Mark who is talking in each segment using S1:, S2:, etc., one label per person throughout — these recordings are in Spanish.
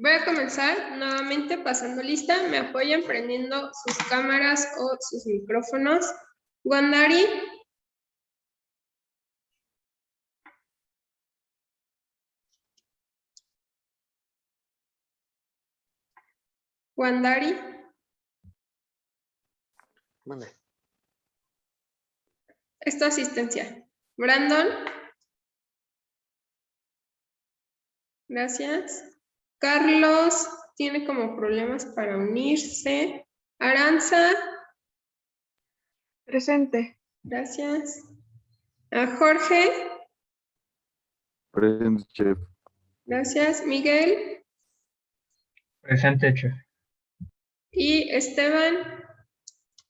S1: Voy a comenzar nuevamente pasando lista. Me apoyan prendiendo sus cámaras o sus micrófonos. Wandari. Wandari.
S2: Mande.
S1: Es tu asistencia. Brandon. Gracias. Carlos tiene como problemas para unirse. Aranza.
S3: Presente.
S1: Gracias. A Jorge.
S4: Presente, chef.
S1: Gracias. Miguel.
S5: Presente, chef.
S1: Y Esteban.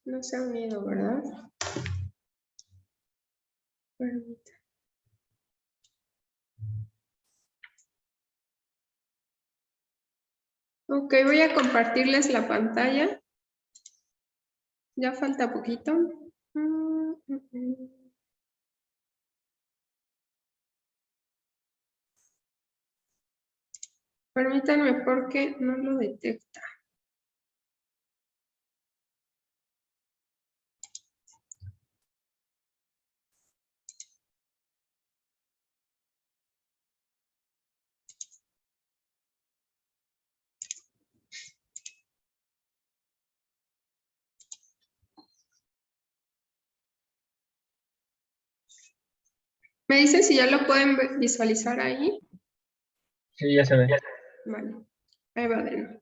S1: No se ha unido, ¿verdad? Permítame. Ok, voy a compartirles la pantalla. Ya falta poquito. Permítanme porque no lo detecta. ¿Me dicen si ya lo pueden visualizar ahí?
S5: Sí, ya se ve.
S1: Vale, ahí va de nuevo.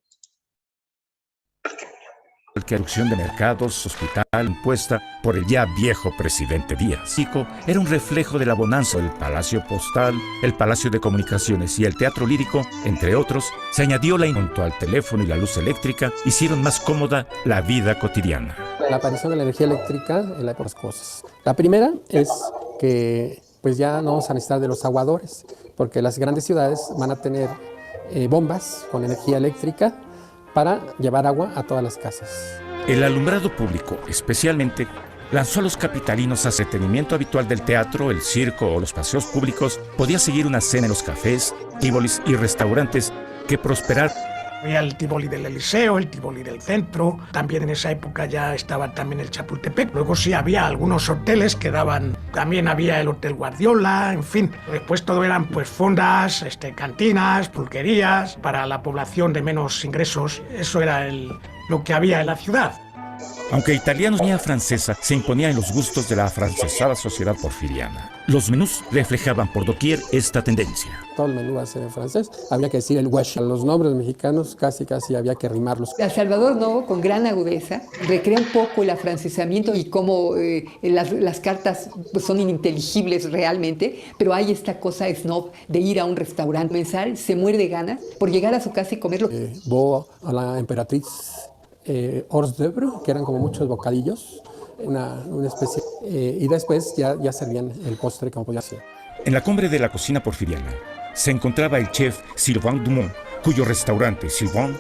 S6: Cualquier erupción de mercados, hospital, impuesta por el ya viejo presidente Díaz. Chico era un reflejo de la bonanza del Palacio Postal, el Palacio de Comunicaciones y el Teatro Lírico, entre otros. Se añadió junto al teléfono y la luz eléctrica, hicieron más cómoda la vida cotidiana.
S2: La aparición de la energía eléctrica en las cosas. La primera es que pues ya no vamos a necesitar de los aguadores, porque las grandes ciudades van a tener bombas con energía eléctrica para llevar agua a todas las casas.
S6: El alumbrado público, especialmente, lanzó a los capitalinos a entretenimiento habitual del teatro, el circo o los paseos públicos. Podía seguir una cena en los cafés, tíbolis y restaurantes que prosperaron.
S7: Había el Tívoli del Eliseo, el Tívoli del Centro, también en esa época ya estaba también el Chapultepec. Luego sí había algunos hoteles que daban, también había el Hotel Guardiola, en fin. Después todo eran pues fondas, cantinas, pulquerías, para la población de menos ingresos. Eso era lo que había en la ciudad.
S6: Aunque italianos y francesa se imponía en los gustos de la afrancesada sociedad porfiriana. Los menús reflejaban por doquier esta tendencia.
S2: Todo el menú va a ser en francés. Había que decir el huesh. Los nombres mexicanos casi había que rimarlos.
S8: A Salvador Novo, con gran agudeza, recrea un poco el afrancesamiento y cómo las cartas pues, son ininteligibles realmente, pero hay esta cosa snob de ir a un restaurante, comenzar, se muere de ganas por llegar a su casa y comerlo.
S2: Vos a la emperatriz hors d'oeuvre, que eran como muchos bocadillos, una especie, y después ya servían el postre como podía ser.
S6: En la cumbre de la cocina porfiriana se encontraba el chef Sylvain Dumont, cuyo restaurante Sylvain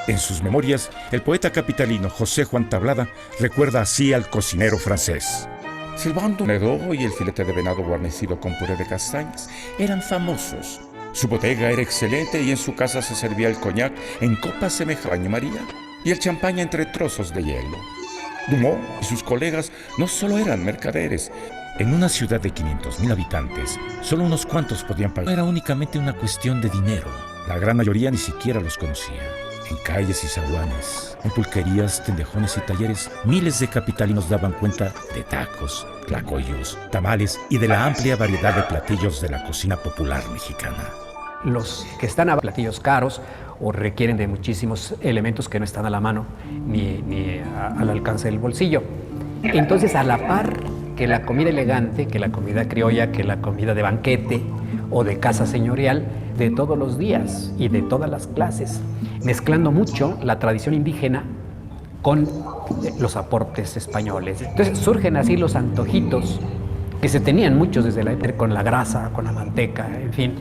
S6: en sus memorias, el poeta capitalino José Juan Tablada recuerda así al cocinero francés. Sylvain Dumont y el filete de venado guarnecido con puré de castañas eran famosos. Su bodega era excelente y en su casa se servía el coñac en copas semejantes a María y el champaña entre trozos de hielo. Dumont y sus colegas no solo eran mercaderes. En una ciudad de 500,000 habitantes, solo unos cuantos podían pagar. Era únicamente una cuestión de dinero. La gran mayoría ni siquiera los conocía. En calles y zaguanes, en pulquerías, tendejones y talleres, miles de capitalinos daban cuenta de tacos, tlacoyos, tamales y de la amplia variedad de platillos de la cocina popular mexicana.
S9: Los que están a platillos caros o requieren de muchísimos elementos que no están a la mano ni al alcance del bolsillo. Entonces, a la par que la comida elegante, que la comida criolla, que la comida de banquete o de casa señorial, de todos los días y de todas las clases, mezclando mucho la tradición indígena con los aportes españoles. Entonces surgen así los antojitos, que se tenían muchos desde la época, con la grasa, con la manteca, en fin.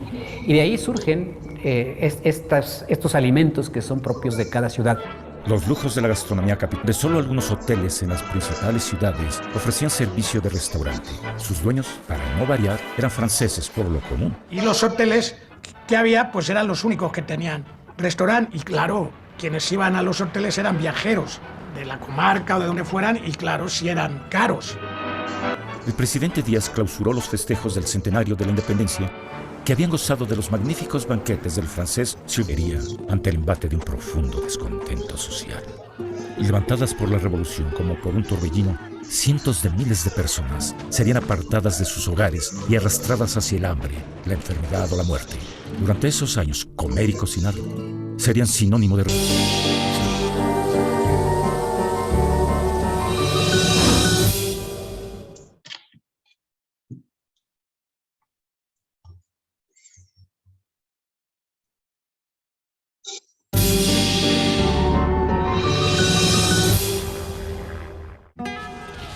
S9: Y de ahí surgen estos alimentos que son propios de cada ciudad.
S6: Los lujos de la gastronomía capital. De solo algunos hoteles en las principales ciudades ofrecían servicio de restaurante. Sus dueños, para no variar, eran franceses por lo común.
S7: Y los hoteles que había, pues eran los únicos que tenían restaurante. Y claro, quienes iban a los hoteles eran viajeros de la comarca o de donde fueran, y claro, sí eran caros.
S6: El presidente Díaz clausuró los festejos del centenario de la independencia, que habían gozado de los magníficos banquetes del francés Silveria ante el embate de un profundo descontento social. Levantadas por la revolución como por un torbellino, cientos de miles de personas serían apartadas de sus hogares y arrastradas hacia el hambre, la enfermedad o la muerte. Durante esos años, comer y cocinar serían sinónimo de revolución.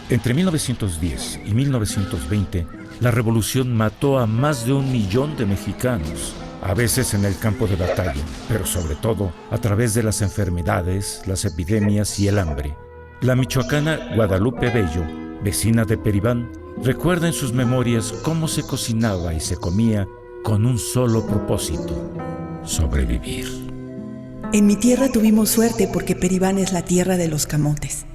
S6: Entre 1910 y 1920, la revolución mató a más de 1 millón de mexicanos, a veces en el campo de batalla, pero sobre todo a través de las enfermedades, las epidemias y el hambre. La michoacana Guadalupe Bello, vecina de Peribán, recuerda en sus memorias cómo se cocinaba y se comía con un solo propósito: sobrevivir.
S3: En mi tierra tuvimos suerte porque Peribán es la tierra de los camotes.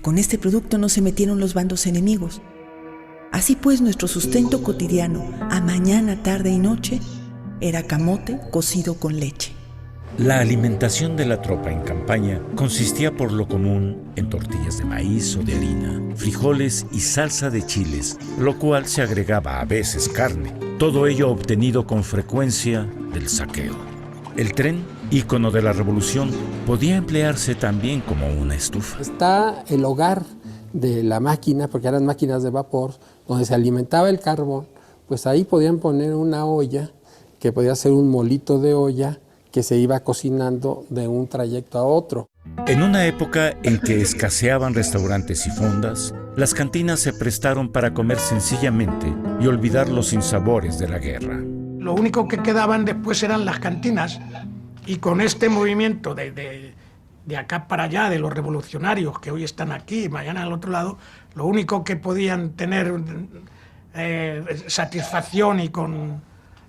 S3: Con este producto no se metieron los bandos enemigos. Así pues, nuestro sustento cotidiano, a mañana, tarde y noche, era camote cocido con leche.
S6: La alimentación de la tropa en campaña consistía por lo común en tortillas de maíz o de harina, frijoles y salsa de chiles, lo cual se agregaba a veces carne. Todo ello obtenido con frecuencia del saqueo. El tren, ícono de la revolución, podía emplearse también como una estufa.
S2: Está el hogar de la máquina, porque eran máquinas de vapor, donde se alimentaba el carbón. Pues ahí podían poner una olla, que podía ser un molito de olla, que se iba cocinando de un trayecto a otro.
S6: En una época en que escaseaban restaurantes y fondas, las cantinas se prestaron para comer sencillamente y olvidar los sinsabores de la guerra.
S7: Lo único que quedaban después eran las cantinas, y con este movimiento de acá para allá, de los revolucionarios que hoy están aquí y mañana al otro lado, lo único que podían tener satisfacción y con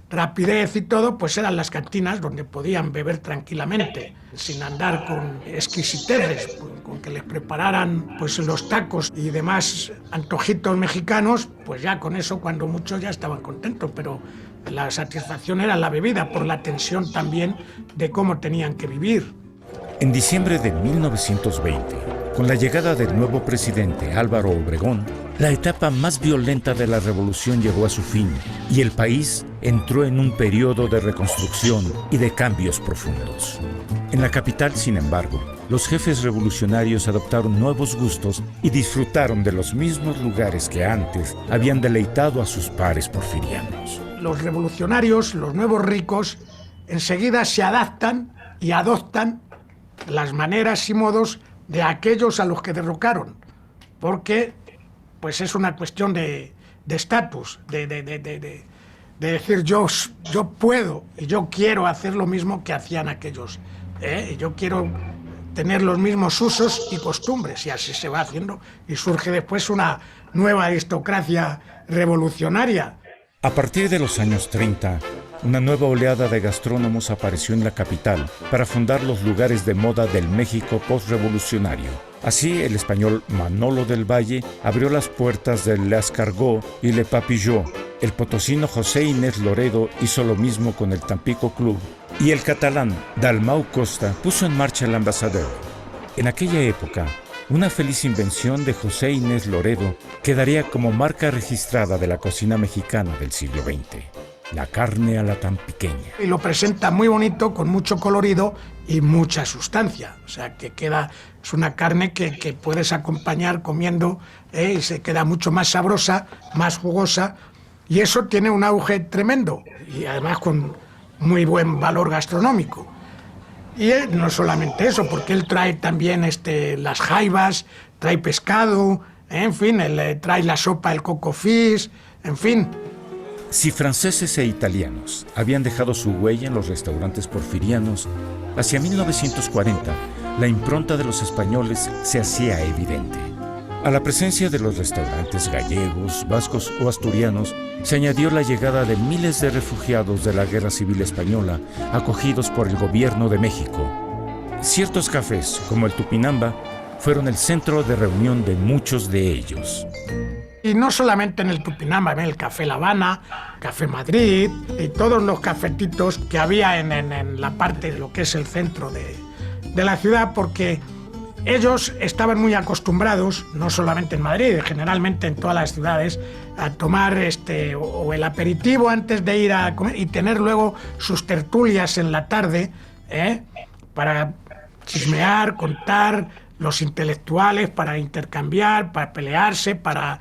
S7: rapidez y todo, pues eran las cantinas, donde podían beber tranquilamente, sin andar con exquisiteces, con que les prepararan pues los tacos y demás antojitos mexicanos. Pues ya con eso, cuando muchos ya estaban contentos, pero la satisfacción era la bebida, por la tensión también de cómo tenían que vivir.
S6: En diciembre de 1920, con la llegada del nuevo presidente Álvaro Obregón, la etapa más violenta de la revolución llegó a su fin y el país entró en un periodo de reconstrucción y de cambios profundos. En la capital, sin embargo, los jefes revolucionarios adoptaron nuevos gustos y disfrutaron de los mismos lugares que antes habían deleitado a sus pares porfirianos.
S7: Los revolucionarios, los nuevos ricos, enseguida se adaptan y adoptan las maneras y modos de aquellos a los que derrocaron, porque pues es una cuestión de estatus, de decir yo puedo y yo quiero hacer lo mismo que hacían aquellos, y yo quiero tener los mismos usos y costumbres, y así se va haciendo, y surge después una nueva aristocracia revolucionaria.
S6: A partir de los años 30, una nueva oleada de gastrónomos apareció en la capital para fundar los lugares de moda del México postrevolucionario. Así, el español Manolo del Valle abrió las puertas del L'Escargot y Le Papillon. El potosino José Inés Loredo hizo lo mismo con el Tampico Club. Y el catalán Dalmau Costa puso en marcha el Ambassadeur. En aquella época, una feliz invención de José Inés Loredo quedaría como marca registrada de la cocina mexicana del siglo XX. La carne a la tampiqueña.
S7: Y lo presenta muy bonito, con mucho colorido y mucha sustancia. O sea, que es una carne que puedes acompañar comiendo, y se queda mucho más sabrosa, más jugosa. Y eso tiene un auge tremendo. Y además con muy buen valor gastronómico. Y no solamente eso, porque él trae también las jaivas, trae pescado, en fin, él trae la sopa, el coco fish, en fin.
S6: Si franceses e italianos habían dejado su huella en los restaurantes porfirianos, hacia 1940 la impronta de los españoles se hacía evidente. A la presencia de los restaurantes gallegos, vascos o asturianos, se añadió la llegada de miles de refugiados de la Guerra Civil Española, acogidos por el gobierno de México. Ciertos cafés, como el Tupinamba, fueron el centro de reunión de muchos de ellos.
S7: Y no solamente en el Tupinamba, en el Café La Habana, Café Madrid y todos los cafetitos que había en la parte de lo que es el centro de la ciudad, porque ellos estaban muy acostumbrados, no solamente en Madrid, generalmente en todas las ciudades, a tomar o el aperitivo antes de ir a comer y tener luego sus tertulias en la tarde, para chismear, contar, los intelectuales, para intercambiar, para pelearse, para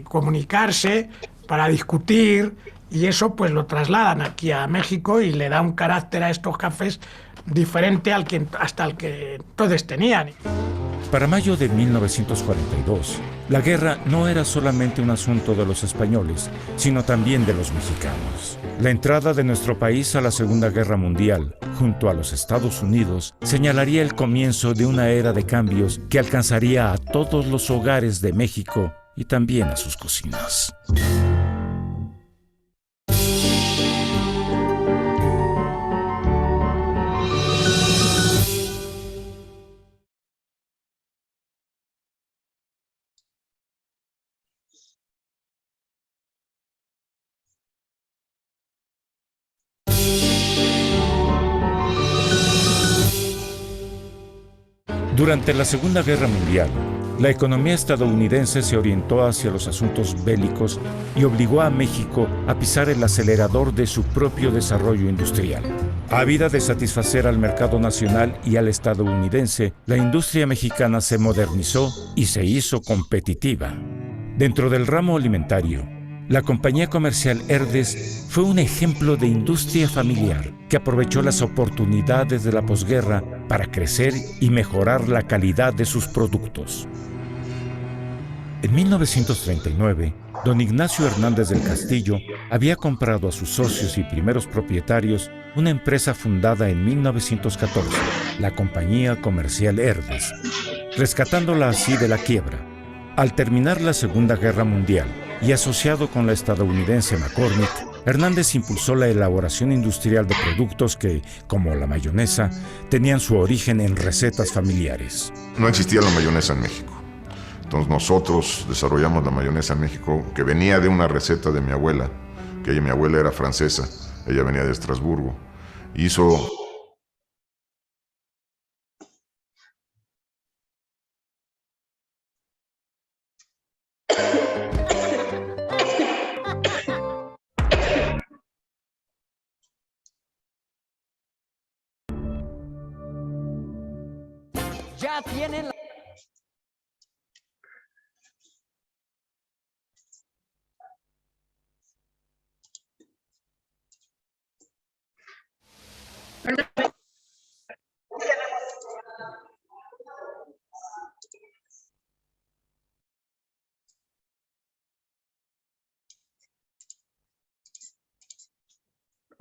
S7: comunicarse, para discutir, y eso pues lo trasladan aquí a México y le da un carácter a estos cafés diferente hasta el que entonces tenían.
S6: Para mayo de 1942, la guerra no era solamente un asunto de los españoles, sino también de los mexicanos. La entrada de nuestro país a la Segunda Guerra Mundial, junto a los Estados Unidos, señalaría el comienzo de una era de cambios que alcanzaría a todos los hogares de México y también a sus cocinas. Durante la Segunda Guerra Mundial, la economía estadounidense se orientó hacia los asuntos bélicos y obligó a México a pisar el acelerador de su propio desarrollo industrial. Ávida de satisfacer al mercado nacional y al estadounidense, la industria mexicana se modernizó y se hizo competitiva. Dentro del ramo alimentario, la compañía comercial Herdes fue un ejemplo de industria familiar que aprovechó las oportunidades de la posguerra para crecer y mejorar la calidad de sus productos. En 1939, don Ignacio Hernández del Castillo había comprado a sus socios y primeros propietarios una empresa fundada en 1914, la Compañía Comercial Herdes, rescatándola así de la quiebra. Al terminar la Segunda Guerra Mundial y asociado con la estadounidense McCormick, Hernández impulsó la elaboración industrial de productos que, como la mayonesa, tenían su origen en recetas familiares.
S4: No existía la mayonesa en México. Entonces nosotros desarrollamos la mayonesa en México, que venía de una receta de mi abuela, que mi abuela era francesa, ella venía de Estrasburgo. Hizo
S10: ya tienen la...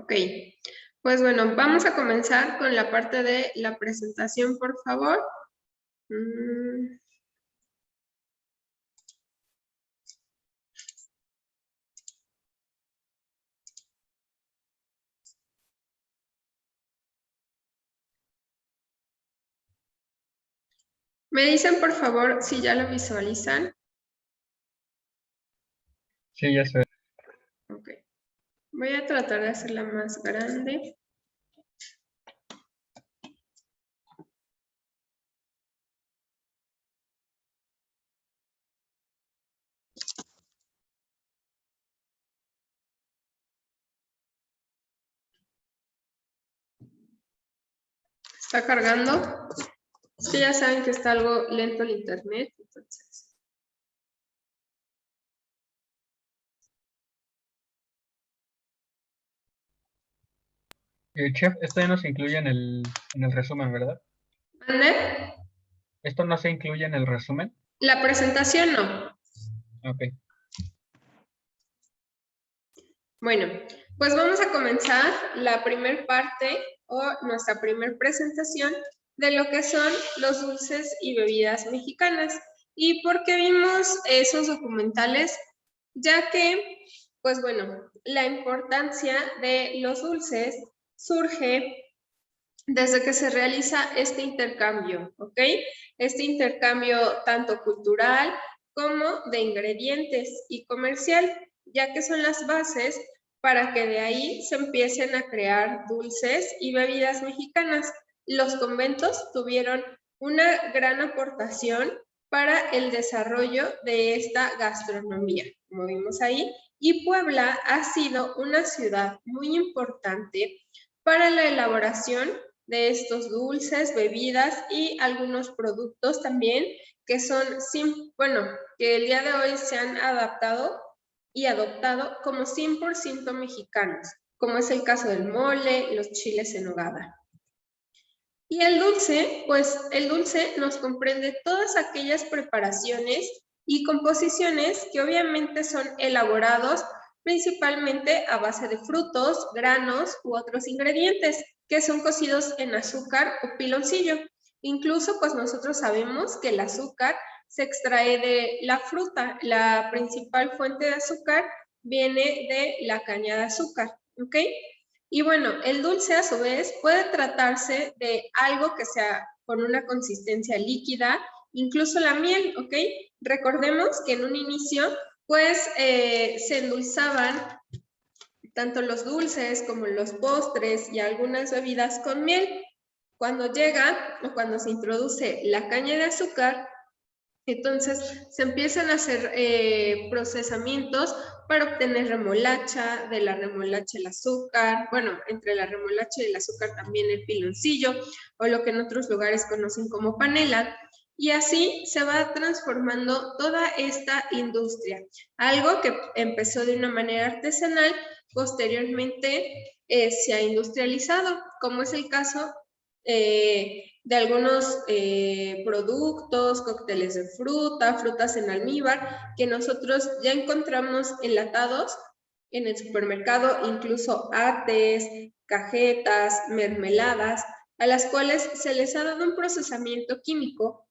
S1: Ok, pues bueno, vamos a comenzar con la parte de la presentación, por favor. Me dicen, por favor, si ya lo visualizan.
S5: Sí, ya se ve.
S1: Ok. Voy a tratar de hacerla más grande. ¿Está cargando? Es que ya saben que está algo lento el internet, entonces.
S5: Chef, esto ya no se incluye en el resumen, ¿verdad?
S1: ¿Mande?
S5: ¿Esto no se incluye en el resumen?
S1: La presentación no.
S5: Ok.
S1: Bueno, pues vamos a comenzar la primer parte o nuestra primer presentación de lo que son los dulces y bebidas mexicanas. ¿Y por qué vimos esos documentales? Ya que, pues bueno, la importancia de los dulces surge desde que se realiza este intercambio, ¿ok? Este intercambio tanto cultural como de ingredientes y comercial, ya que son las bases para que de ahí se empiecen a crear dulces y bebidas mexicanas. Los conventos tuvieron una gran aportación para el desarrollo de esta gastronomía, como vimos ahí, y Puebla ha sido una ciudad muy importante para la elaboración de estos dulces, bebidas y algunos productos también que son, que el día de hoy se han adaptado y adoptado como 100% mexicanos, como es el caso del mole, los chiles en nogada. Y el dulce, pues el dulce nos comprende todas aquellas preparaciones y composiciones que obviamente son elaborados principalmente a base de frutos, granos u otros ingredientes que son cocidos en azúcar o piloncillo. Incluso pues nosotros sabemos que el azúcar se extrae de la fruta. La principal fuente de azúcar viene de la caña de azúcar, ¿ok? Y bueno, el dulce a su vez puede tratarse de algo que sea con una consistencia líquida, incluso la miel, ¿ok? Recordemos que en un inicio pues se endulzaban tanto los dulces como los postres y algunas bebidas con miel. Cuando llega o cuando se introduce la caña de azúcar, entonces se empiezan a hacer procesamientos para obtener remolacha, de la remolacha el azúcar, bueno, entre la remolacha y el azúcar también el piloncillo, o lo que en otros lugares conocen como panela. Y así se va transformando toda esta industria. Algo que empezó de una manera artesanal, posteriormente se ha industrializado, como es el caso de algunos productos, cócteles de fruta, frutas en almíbar, que nosotros ya encontramos enlatados en el supermercado, incluso ates, cajetas, mermeladas, a las cuales se les ha dado un procesamiento químico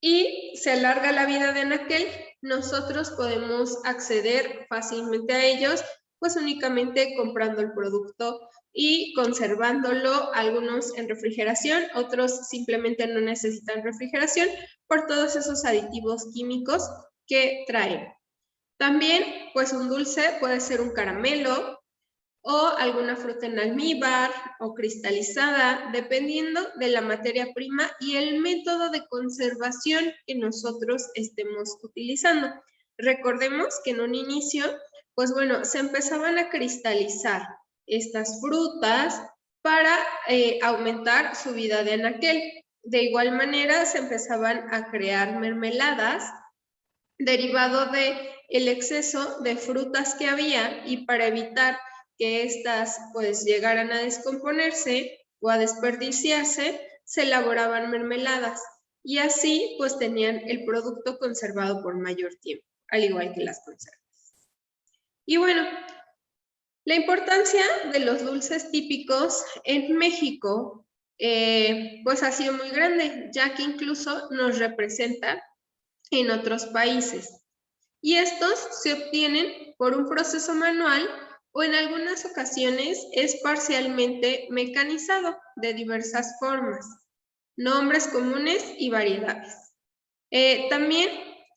S1: y se alarga la vida de anaquel. Nosotros podemos acceder fácilmente a ellos, pues únicamente comprando el producto y conservándolo, algunos en refrigeración, otros simplemente no necesitan refrigeración por todos esos aditivos químicos que traen. También, pues un dulce puede ser un caramelo o alguna fruta en almíbar o cristalizada, dependiendo de la materia prima y el método de conservación que nosotros estemos utilizando. Recordemos que en un inicio, pues bueno, se empezaban a cristalizar estas frutas para aumentar su vida de anaquel. De igual manera, se empezaban a crear mermeladas derivado del exceso de frutas que había, y para evitar que éstas pues llegaran a descomponerse o a desperdiciarse, se elaboraban mermeladas y así pues tenían el producto conservado por mayor tiempo, al igual que las conservas. Y bueno, la importancia de los dulces típicos en México pues ha sido muy grande, ya que incluso nos representa en otros países. Y estos se obtienen por un proceso manual o en algunas ocasiones es parcialmente mecanizado de diversas formas, nombres comunes y variedades. También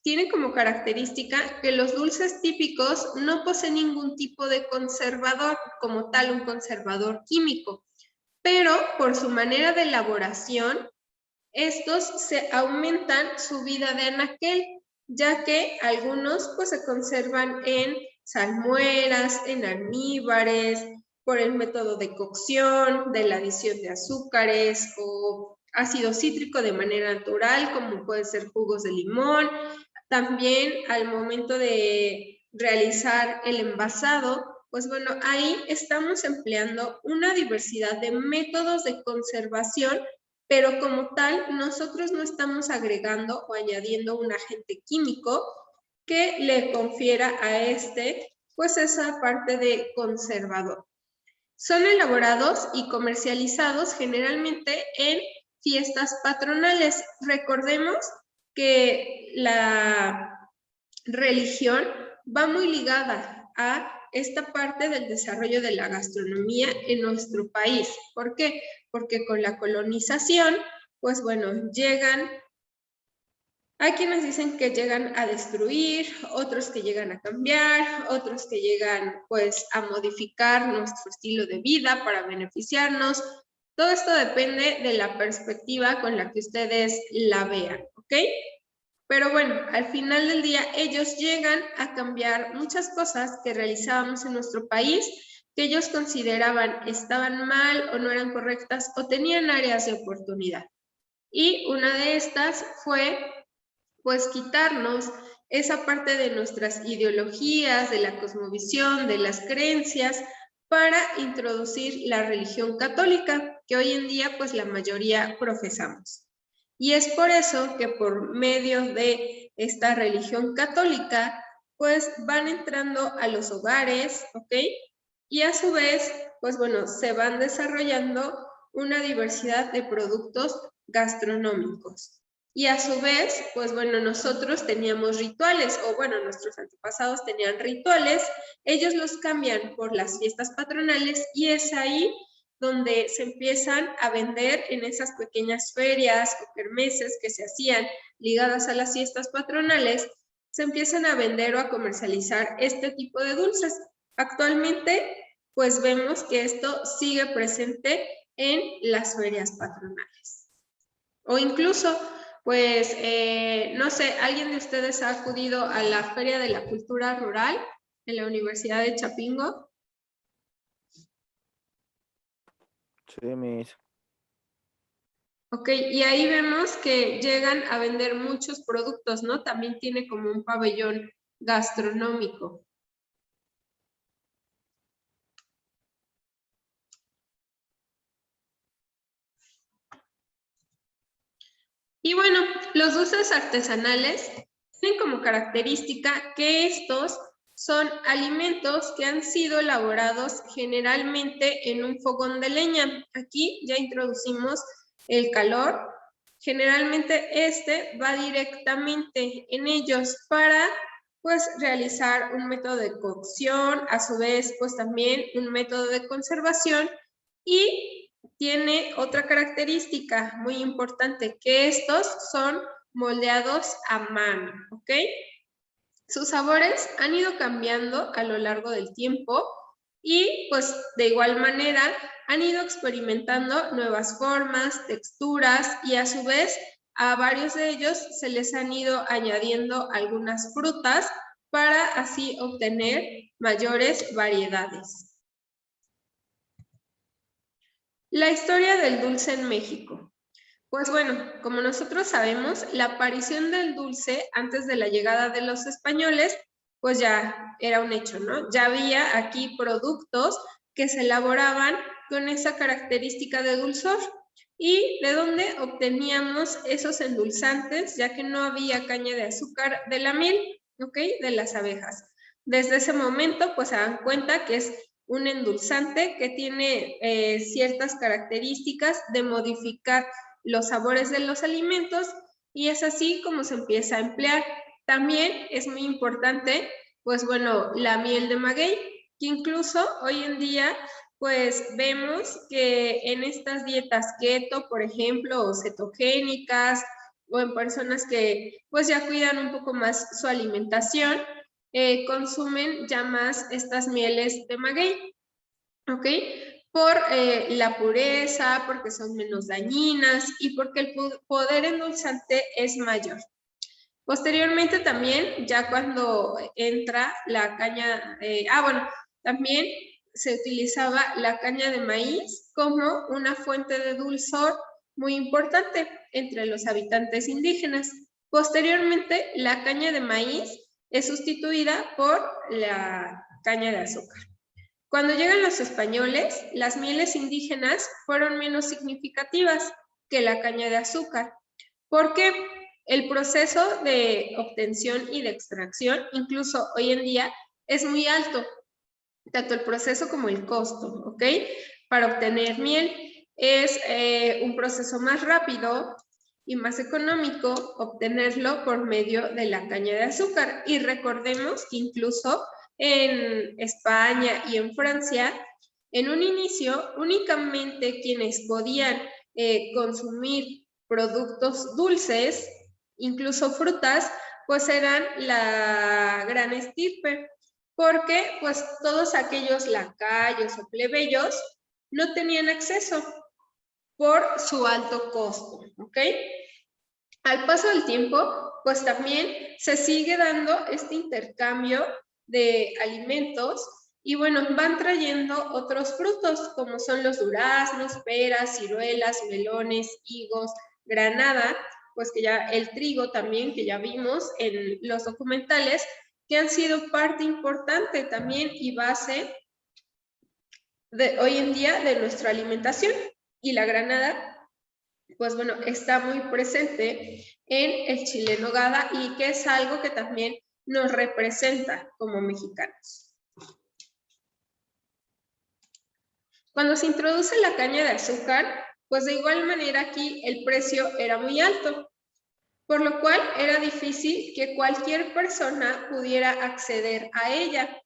S1: tiene como característica que los dulces típicos no poseen ningún tipo de conservador, como tal un conservador químico, pero por su manera de elaboración, estos se aumentan su vida de anaquel, ya que algunos pues se conservan en salmueras, en almíbares, por el método de cocción, de la adición de azúcares o ácido cítrico de manera natural, como pueden ser jugos de limón. También al momento de realizar el envasado, pues bueno, ahí estamos empleando una diversidad de métodos de conservación, pero como tal, nosotros no estamos agregando o añadiendo un agente químico que le confiera a pues esa parte de conservador. Son elaborados y comercializados generalmente en fiestas patronales. Recordemos que la religión va muy ligada a esta parte del desarrollo de la gastronomía en nuestro país. ¿Por qué? Porque con la colonización, pues bueno, hay quienes dicen que llegan a destruir, otros que llegan a cambiar, otros que llegan pues a modificar nuestro estilo de vida para beneficiarnos. Todo esto depende de la perspectiva con la que ustedes la vean, ¿ok? Pero bueno, al final del día ellos llegan a cambiar muchas cosas que realizábamos en nuestro país, que ellos consideraban estaban mal o no eran correctas o tenían áreas de oportunidad. Y una de estas fue pues quitarnos esa parte de nuestras ideologías, de la cosmovisión, de las creencias, para introducir la religión católica, que hoy en día pues la mayoría profesamos. Y es por eso que por medio de esta religión católica, pues van entrando a los hogares, ¿ok? Y a su vez, pues bueno, se van desarrollando una diversidad de productos gastronómicos. Y a su vez, pues bueno, nosotros teníamos rituales, o bueno, nuestros antepasados tenían rituales, ellos los cambian por las fiestas patronales y es ahí donde se empiezan a vender en esas pequeñas ferias o kermeses que se hacían ligadas a las fiestas patronales, se empiezan a vender o a comercializar este tipo de dulces. Actualmente, pues vemos que esto sigue presente en las ferias patronales. O incluso, pues, no sé, ¿alguien de ustedes ha acudido a la Feria de la Cultura Rural en la Universidad de Chapingo?
S10: Sí, mis.
S1: Ok, y ahí vemos que llegan a vender muchos productos, ¿no? También tiene como un pabellón gastronómico. Y bueno, los dulces artesanales tienen como característica que estos son alimentos que han sido elaborados generalmente en un fogón de leña. Aquí ya introducimos el calor. Generalmente este va directamente en ellos para pues realizar un método de cocción, a su vez pues también un método de conservación y tiene otra característica muy importante, que estos son moldeados a mano, ¿ok? Sus sabores han ido cambiando a lo largo del tiempo y pues de igual manera han ido experimentando nuevas formas, texturas y a su vez a varios de ellos se les han ido añadiendo algunas frutas para así obtener mayores variedades. La historia del dulce en México. Pues bueno, como nosotros sabemos, la aparición del dulce antes de la llegada de los españoles, pues ya era un hecho, ¿no? Ya había aquí productos que se elaboraban con esa característica de dulzor. ¿Y de dónde obteníamos esos endulzantes? Ya que no había caña de azúcar de la miel, ¿ok? De las abejas. Desde ese momento, pues se dan cuenta que es un endulzante que tiene ciertas características de modificar los sabores de los alimentos y es así como se empieza a emplear. También es muy importante, pues bueno, la miel de maguey, que incluso hoy en día pues vemos que en estas dietas keto, por ejemplo, o cetogénicas, o en personas que pues ya cuidan un poco más su alimentación, consumen ya más estas mieles de maguey, ¿ok? Por la pureza, porque son menos dañinas y porque el poder endulzante es mayor. Posteriormente también, ya cuando entra la caña, bueno, también se utilizaba la caña de maíz como una fuente de dulzor muy importante entre los habitantes indígenas. Posteriormente, la caña de maíz es sustituida por la caña de azúcar. Cuando llegan los españoles, las mieles indígenas fueron menos significativas que la caña de azúcar, porque el proceso de obtención y de extracción, incluso hoy en día, es muy alto, tanto el proceso como el costo, ¿ok? Para obtener miel es un proceso más rápido y más económico obtenerlo por medio de la caña de azúcar. Y recordemos que incluso en España y en Francia, en un inicio, únicamente quienes podían consumir productos dulces, incluso frutas, pues eran la gran estirpe, porque pues todos aquellos lacayos o plebeyos no tenían acceso por su alto costo, ¿ok? Al paso del tiempo, pues también se sigue dando este intercambio de alimentos y bueno, van trayendo otros frutos como son los duraznos, peras, ciruelas, melones, higos, granada, pues que ya el trigo también, que ya vimos en los documentales, que han sido parte importante también y base de hoy en día de nuestra alimentación. Y la granada, pues bueno, está muy presente en el chile en nogada y que es algo que también nos representa como mexicanos. Cuando se introduce la caña de azúcar, pues de igual manera aquí el precio era muy alto, por lo cual era difícil que cualquier persona pudiera acceder a ella.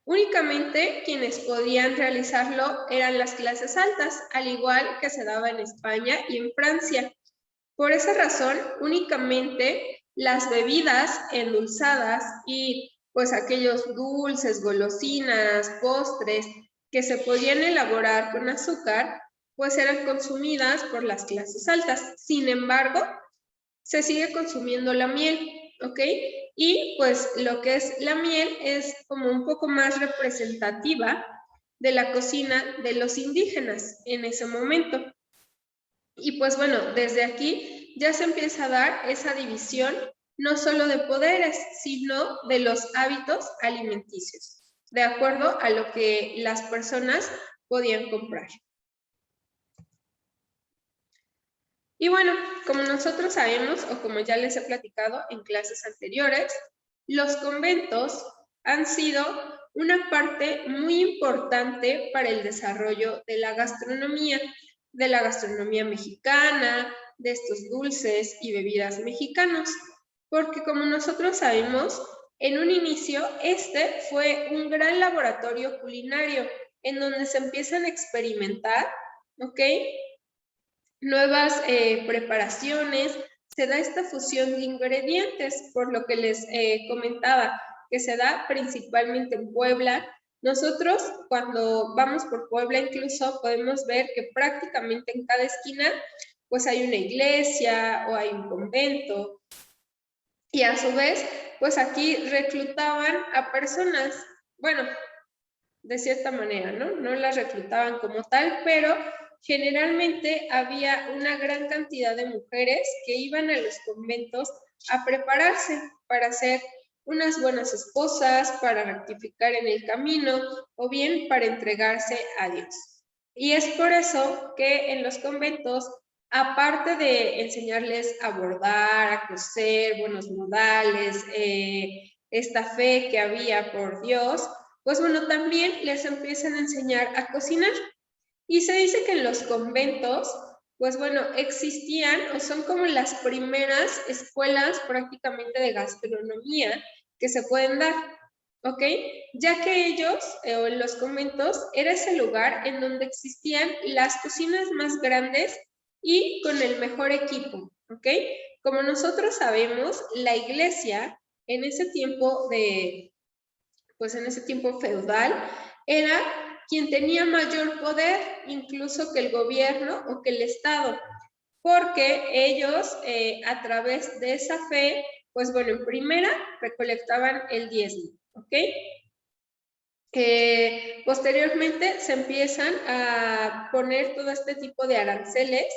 S1: Únicamente quienes podían realizarlo eran las clases altas, al igual que se daba en España y en Francia. Por esa razón, únicamente las bebidas endulzadas y pues aquellos dulces, golosinas, postres que se podían elaborar con azúcar, pues eran consumidas por las clases altas. Sin embargo, se sigue consumiendo la miel, ¿ok? Y pues lo que es la miel es como un poco más representativa de la cocina de los indígenas en ese momento. Y pues bueno, desde aquí ya se empieza a dar esa división no solo de poderes, sino de los hábitos alimenticios, de acuerdo a lo que las personas podían comprar. Y bueno, como nosotros sabemos, o como ya les he platicado en clases anteriores, los conventos han sido una parte muy importante para el desarrollo de la gastronomía mexicana, de estos dulces y bebidas mexicanos, porque como nosotros sabemos, en un inicio este fue un gran laboratorio culinario en donde se empiezan a experimentar, ¿ok?, nuevas preparaciones, se da esta fusión de ingredientes, por lo que les comentaba, que se da principalmente en Puebla. Nosotros cuando vamos por Puebla incluso podemos ver que prácticamente en cada esquina pues hay una iglesia o hay un convento. Y a su vez, pues aquí reclutaban a personas, bueno, de cierta manera, ¿no? No las reclutaban como tal, pero generalmente había una gran cantidad de mujeres que iban a los conventos a prepararse para ser unas buenas esposas, para rectificar en el camino o bien para entregarse a Dios. Y es por eso que en los conventos, aparte de enseñarles a bordar, a coser, buenos modales, esta fe que había por Dios, pues bueno, también les empiezan a enseñar a cocinar. Y se dice que en los conventos, pues bueno, existían o son como las primeras escuelas prácticamente de gastronomía que se pueden dar, ¿ok? Ya que ellos, o en los conventos, era ese lugar en donde existían las cocinas más grandes y con el mejor equipo, ¿ok? Como nosotros sabemos, la iglesia en ese tiempo en ese tiempo feudal, era quien tenía mayor poder, incluso que el gobierno o que el Estado, porque ellos, a través de esa fe, pues bueno, en primera, recolectaban el diezmo, ¿ok? Posteriormente se empiezan a poner todo este tipo de aranceles,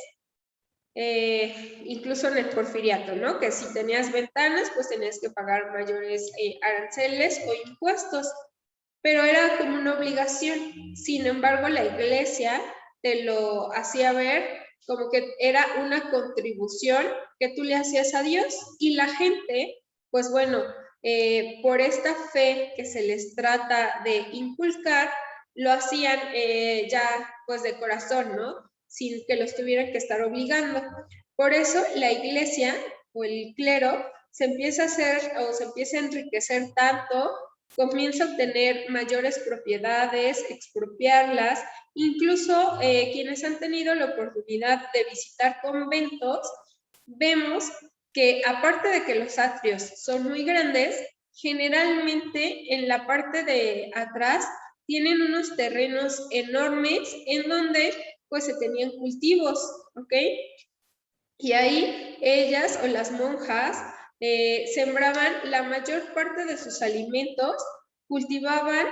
S1: incluso en el porfiriato, ¿no? Que si tenías ventanas, pues tenías que pagar mayores aranceles o impuestos, pero era como una obligación. Sin embargo, la iglesia te lo hacía ver como que era una contribución que tú le hacías a Dios, y la gente, pues bueno, por esta fe que se les trata de inculcar, lo hacían ya pues de corazón, ¿no? sin que los tuvieran que estar obligando. Por eso la iglesia o el clero se empieza a hacer o se empieza a enriquecer tanto, comienza a obtener mayores propiedades, expropiarlas, incluso quienes han tenido la oportunidad de visitar conventos, vemos que aparte de que los atrios son muy grandes, generalmente en la parte de atrás tienen unos terrenos enormes en donde pues se tenían cultivos, ¿ok? Y ahí ellas o las monjas sembraban la mayor parte de sus alimentos, cultivaban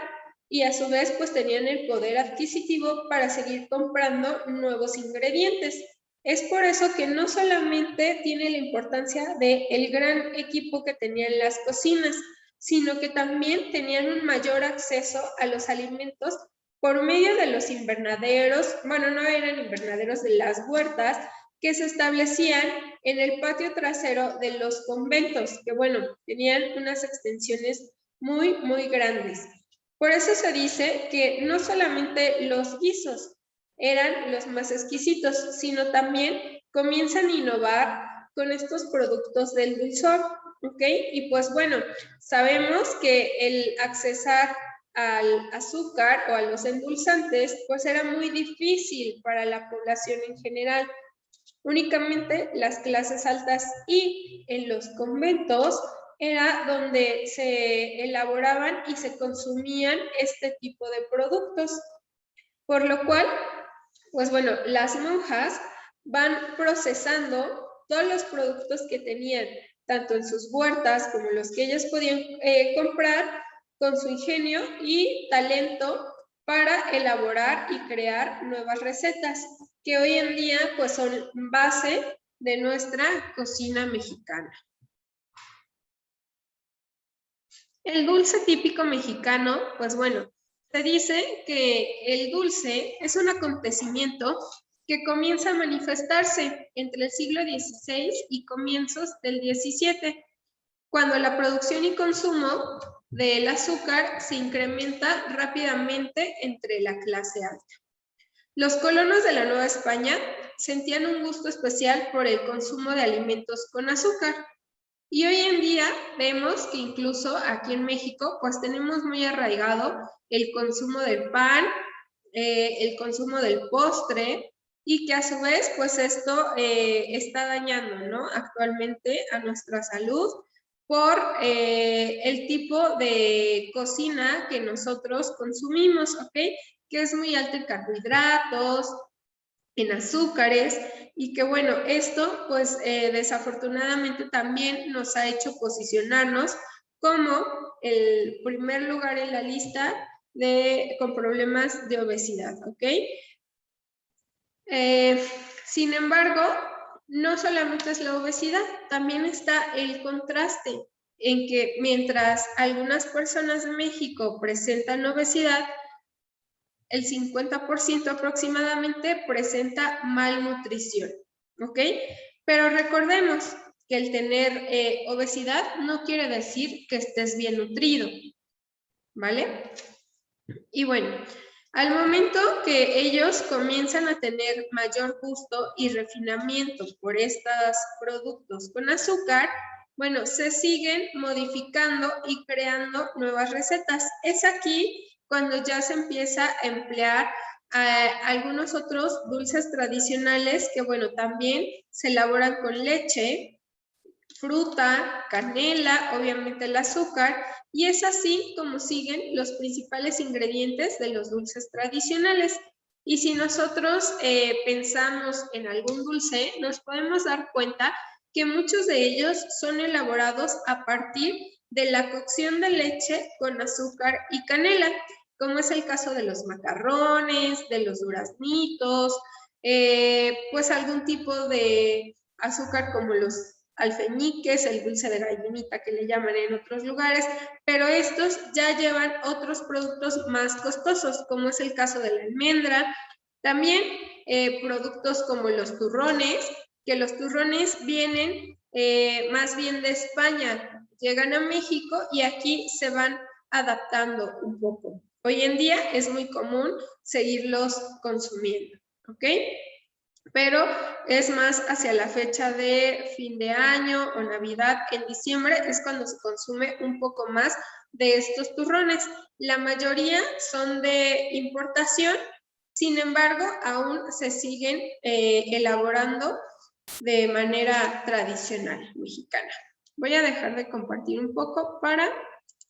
S1: y a su vez pues tenían el poder adquisitivo para seguir comprando nuevos ingredientes. Es por eso que no solamente tiene la importancia del gran equipo que tenían las cocinas, sino que también tenían un mayor acceso a los alimentos por medio de los invernaderos, bueno, no eran invernaderos, de las huertas que se establecían en el patio trasero de los conventos, que bueno, tenían unas extensiones muy, muy grandes. Por eso se dice que no solamente los guisos eran los más exquisitos, sino también comienzan a innovar con estos productos del dulzor, ¿ok? Y pues bueno, sabemos que el accesar al azúcar o a los endulzantes, pues era muy difícil para la población en general. Únicamente las clases altas y en los conventos era donde se elaboraban y se consumían este tipo de productos. Por lo cual, pues bueno, las monjas van procesando todos los productos que tenían, tanto en sus huertas como los que ellas podían comprar, con su ingenio y talento para elaborar y crear nuevas recetas que hoy en día pues son base de nuestra cocina mexicana. El dulce típico mexicano, pues bueno, se dice que el dulce es un acontecimiento que comienza a manifestarse entre el siglo XVI y comienzos del XVII, cuando la producción y consumo del azúcar se incrementa rápidamente entre la clase alta. Los colonos de la Nueva España sentían un gusto especial por el consumo de alimentos con azúcar. Y hoy en día vemos que incluso aquí en México pues tenemos muy arraigado el consumo del pan, el consumo del postre, y que a su vez pues esto está dañando, ¿no?, actualmente a nuestra salud por el tipo de cocina que nosotros consumimos, ¿ok? Que es muy alto en carbohidratos, en azúcares, y que bueno, esto pues desafortunadamente también nos ha hecho posicionarnos como el primer lugar en la lista con problemas de obesidad, ¿ok? Sin embargo, no solamente es la obesidad, también está el contraste en que mientras algunas personas de México presentan obesidad, el 50% aproximadamente presenta malnutrición, ¿ok? Pero recordemos que el tener obesidad no quiere decir que estés bien nutrido, ¿vale? Y bueno, al momento que ellos comienzan a tener mayor gusto y refinamiento por estos productos con azúcar, bueno, se siguen modificando y creando nuevas recetas. Es aquí cuando ya se empieza a emplear algunos otros dulces tradicionales que, bueno, también se elaboran con leche, fruta, canela, obviamente el azúcar, y es así como siguen los principales ingredientes de los dulces tradicionales. Y si nosotros pensamos en algún dulce, nos podemos dar cuenta que muchos de ellos son elaborados a partir de la cocción de leche con azúcar y canela, como es el caso de los macarrones, de los duraznitos, pues algún tipo de azúcar como los alfeñiques, el dulce de gallinita que le llaman en otros lugares, pero estos ya llevan otros productos más costosos, como es el caso de la almendra. También productos como los turrones, que los turrones vienen más bien de España, llegan a México y aquí se van adaptando un poco. Hoy en día es muy común seguirlos consumiendo, ¿ok? pero es más hacia la fecha de fin de año o Navidad. En diciembre es cuando se consume un poco más de estos turrones. La mayoría son de importación, sin embargo, aún se siguen elaborando de manera tradicional mexicana. Voy a dejar de compartir un poco para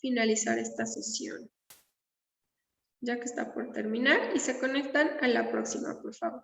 S1: finalizar esta sesión, ya que está por terminar, y se conectan a la próxima, por favor.